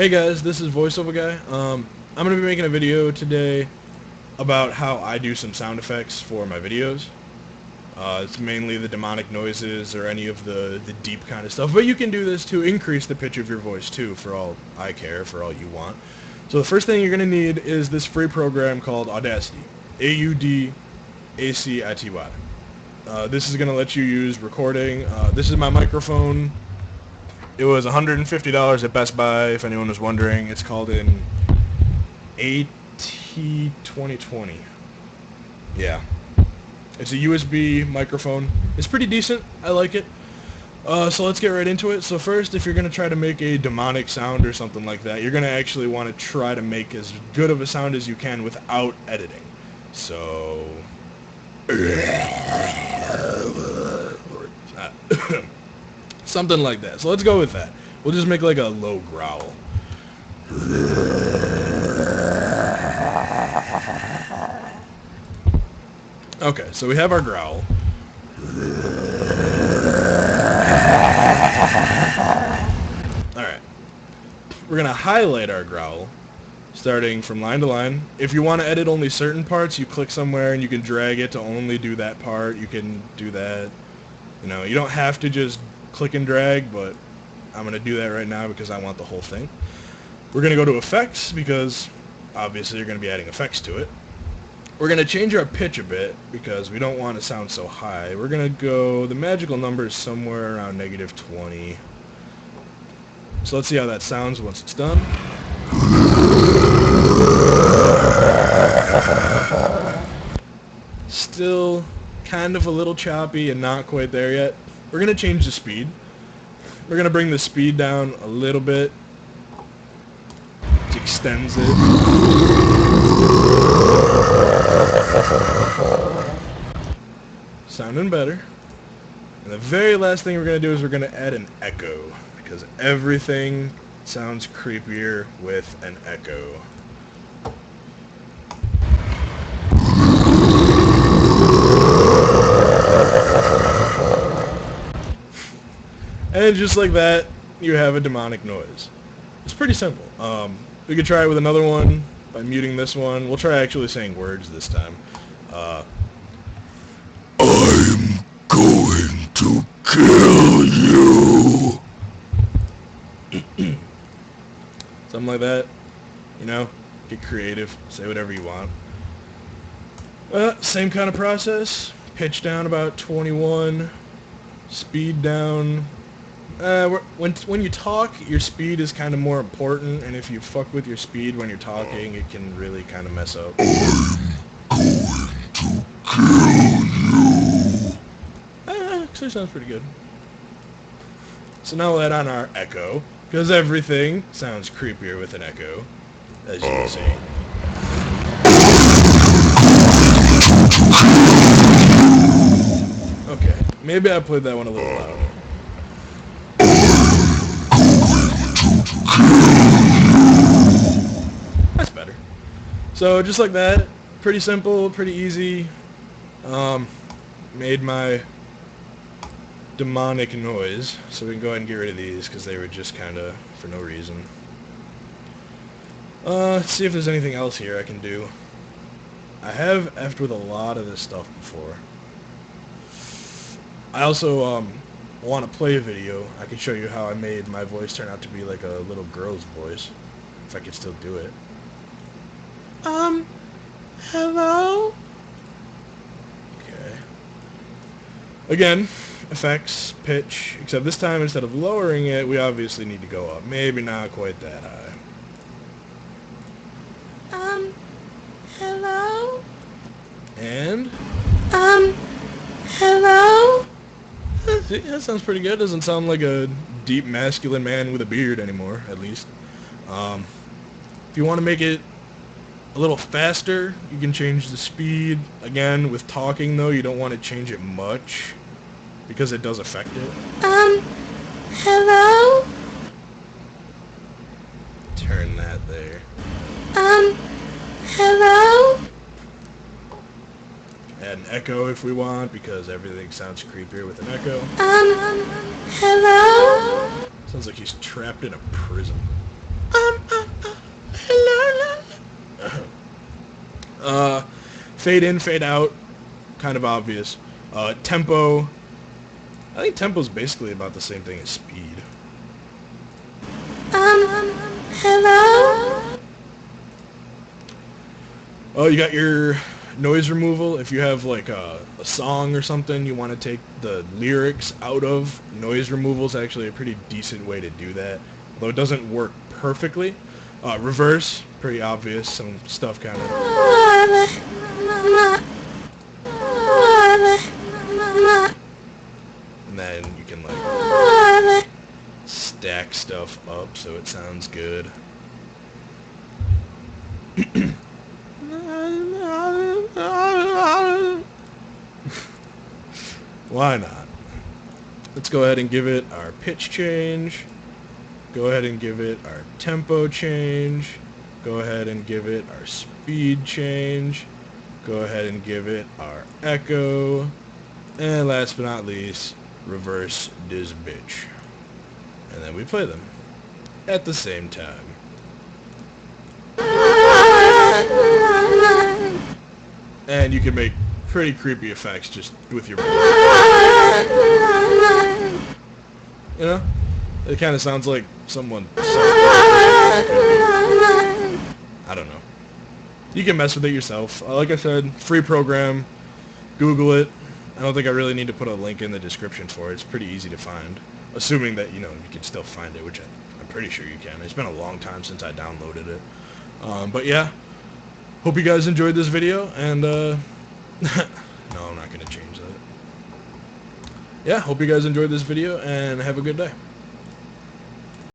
Hey guys, this is VoiceOvaGuy. I'm going to be making a video today about how I do some sound effects for my videos. It's mainly the demonic noises or any of the deep kind of stuff, but you can do this to increase the pitch of your voice too, for all I care, for all you want. So the first thing you're going to need is this free program called Audacity. Audacity. This is going to let you use recording. This is my microphone. It was $150 at Best Buy, if anyone was wondering. It's called an AT2020. Yeah. It's a USB microphone. It's pretty decent. I like it. So let's get right into it. So first, if you're going to try to make a demonic sound or something like that, you're going to actually want to try to make as good of a sound as you can without editing. So... something like that. So let's go with that. We'll just make like a low growl. Okay, so we have our growl. Alright. We're going to highlight our growl, starting from line to line. If you want to edit only certain parts, you click somewhere and you can drag it to only do that part. You can do that. You know, you don't have to just click and drag, but I'm going to do that right now because I want the whole thing. We're going to go to effects because obviously you're going to be adding effects to it. We're going to change our pitch a bit because we don't want to sound so high. We're going to go, the magical number is somewhere around -20. So let's see how that sounds once it's done. Still kind of a little choppy and not quite there yet. We're going to change the speed. We're going to bring the speed down a little bit. Which extends it. Sounding better. And the very last thing we're going to do is we're going to add an echo. Because everything sounds creepier with an echo. And just like that, you have a demonic noise. It's pretty simple. We could try it with another one by muting this one. We'll try actually saying words this time. I'm going to kill you. Something like that. You know, get creative. Say whatever you want. Same kind of process. Pitch down about 21. Speed down. When you talk, your speed is kind of more important, and if you fuck with your speed when you're talking, it can really kind of mess up. I'm going to kill you. Actually sounds pretty good. So now we'll add on our echo, because everything sounds creepier with an echo, as you can see. Okay, maybe I played that one a little louder. That's better. So just like that, pretty simple, pretty easy. Made my demonic noise, so we can go ahead and get rid of these because they were just kind of for no reason. Let's see if there's anything else here I can do. I have effed with a lot of this stuff before. I also want to play a video. I can show you how I made my voice turn out to be like a little girl's voice, if I could still do it. Hello? Okay. Again, effects, pitch, except this time instead of lowering it, we obviously need to go up. Maybe not quite that high. Hello? And? Hello? See, that sounds pretty good. Doesn't sound like a deep masculine man with a beard anymore, at least. If you want to make it a little faster, you can change the speed. Again, with talking though, you don't want to change it much because it does affect it. Hello? Turn that there. Hello? Add an echo if we want, because everything sounds creepier with an echo. Hello? Sounds like he's trapped in a prison. Fade in, fade out, kind of obvious. Tempo, I think tempo is basically about the same thing as speed. Hello? Oh, you got your noise removal. If you have like a song or something you want to take the lyrics out of, noise removal is actually a pretty decent way to do that. Although it doesn't work perfectly. Reverse, pretty obvious. Some stuff kind of... And then you can like stack stuff up so it sounds good. Why not? Let's go ahead and give it our pitch change. Go ahead and give it our tempo change. Go ahead and give it our speed change. Go ahead and give it our echo. And last but not least, reverse this bitch. And then we play them at the same time. And you can make pretty creepy effects just with your... You know? It kind of sounds like someone... I don't know. You can mess with it yourself. Like I said, free program. Google it. I don't think I really need to put a link in the description for it. It's pretty easy to find. Assuming that, you can still find it, which I'm pretty sure you can. It's been a long time since I downloaded it. But yeah. Hope you guys enjoyed this video, and, no, I'm not going to change that. Yeah, hope you guys enjoyed this video, and have a good day.